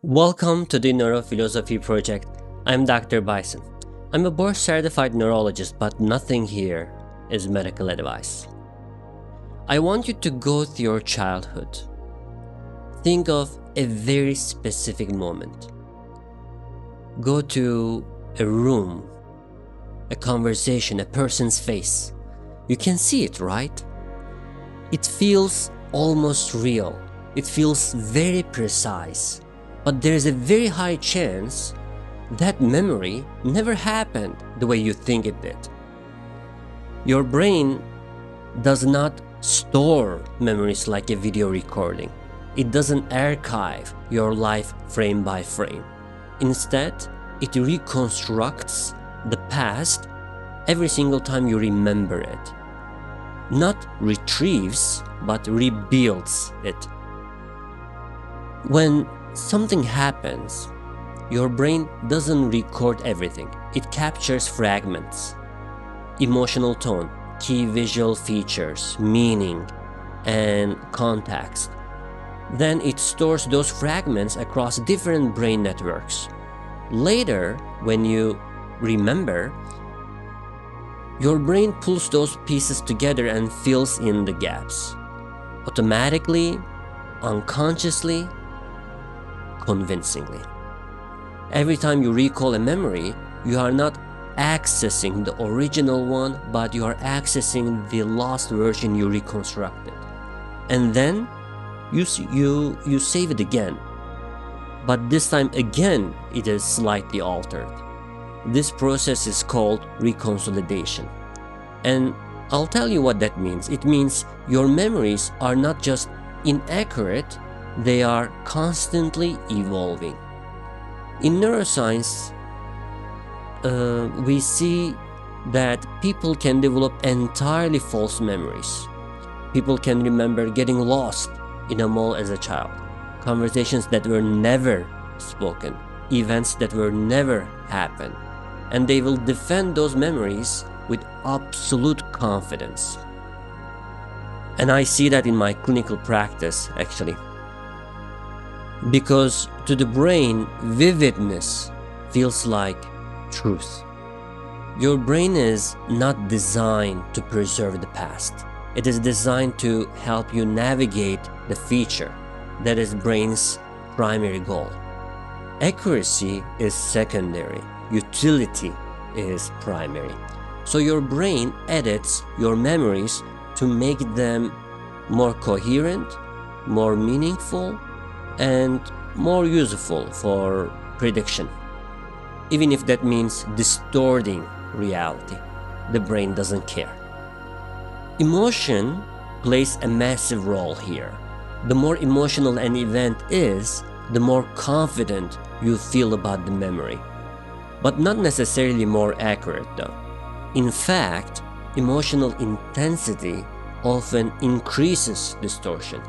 Welcome to the Neurophilosophy Project. I'm Dr. Bison. I'm a board-certified neurologist, but nothing here is medical advice. I want you to go through your childhood. Think of a very specific moment. Go to a room, a conversation, a person's face. You can see it, right? It feels almost real. It feels very precise. But there's a very high chance that memory never happened the way you think it did. Your brain does not store memories like a video recording. It doesn't archive your life frame by frame. Instead, it reconstructs the past every single time you remember it. Not retrieves, but rebuilds it. When something happens, your brain doesn't record everything. It captures fragments, emotional tone, key visual features, meaning, and context. Then it stores those fragments across different brain networks. Later, when you remember, your brain pulls those pieces together and fills in the gaps. Automatically, unconsciously, convincingly. Every time you recall a memory, you are not accessing the original one, but you are accessing the lost version you reconstructed. And then you save it again. But this time again, it is slightly altered. This process is called reconsolidation. And I'll tell you what that means. It means your memories are not just inaccurate, they are constantly evolving. In neuroscience, we see that people can develop entirely false memories. People can remember getting lost in a mall as a child, conversations that were never spoken, events that were never happened, and they will defend those memories with absolute confidence. And I see that in my clinical practice, actually. Because to the brain, vividness feels like truth. Your brain is not designed to preserve the past. It is designed to help you navigate the future. That is brain's primary goal. Accuracy is secondary. Utility is primary. So your brain edits your memories to make them more coherent, more meaningful, and more useful for prediction. Even if that means distorting reality, the brain doesn't care. Emotion plays a massive role here. The more emotional an event is, the more confident you feel about the memory. But not necessarily more accurate though. In fact, emotional intensity often increases distortion.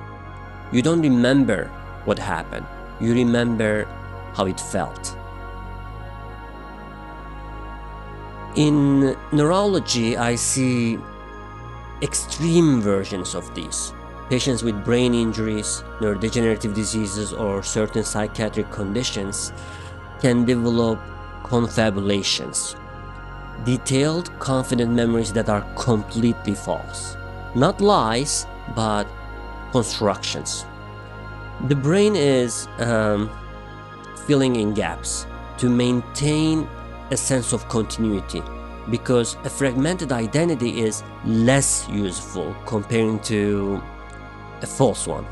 You don't remember what happened. You remember how it felt. In neurology, I see extreme versions of these. Patients with brain injuries, neurodegenerative diseases, or certain psychiatric conditions can develop confabulations. Detailed, confident memories that are completely false. Not lies, but constructions. The brain is filling in gaps to maintain a sense of continuity, because a fragmented identity is less useful comparing to a false one.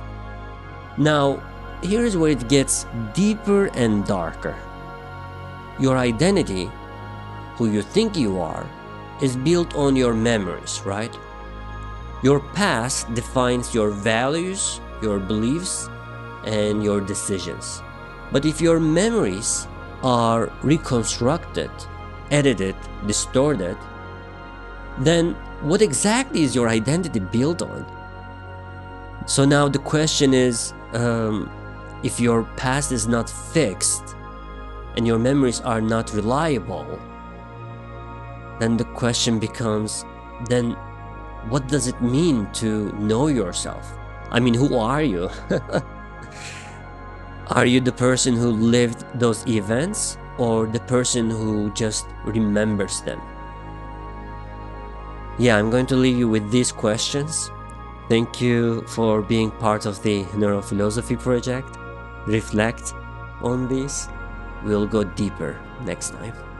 Now, here is where it gets deeper and darker. Your identity, who you think you are, is built on your memories, right? Your past defines your values, your beliefs, and your decisions. But if your memories are reconstructed, edited, distorted, then what exactly is your identity built on? So now the question is, if your past is not fixed and your memories are not reliable, then the question becomes, then what does it mean to know yourself? I mean, who are you? Are you the person who lived those events or the person who just remembers them? Yeah, I'm going to leave you with these questions. Thank you for being part of the Neurophilosophy project. Reflect on this. We'll go deeper next time.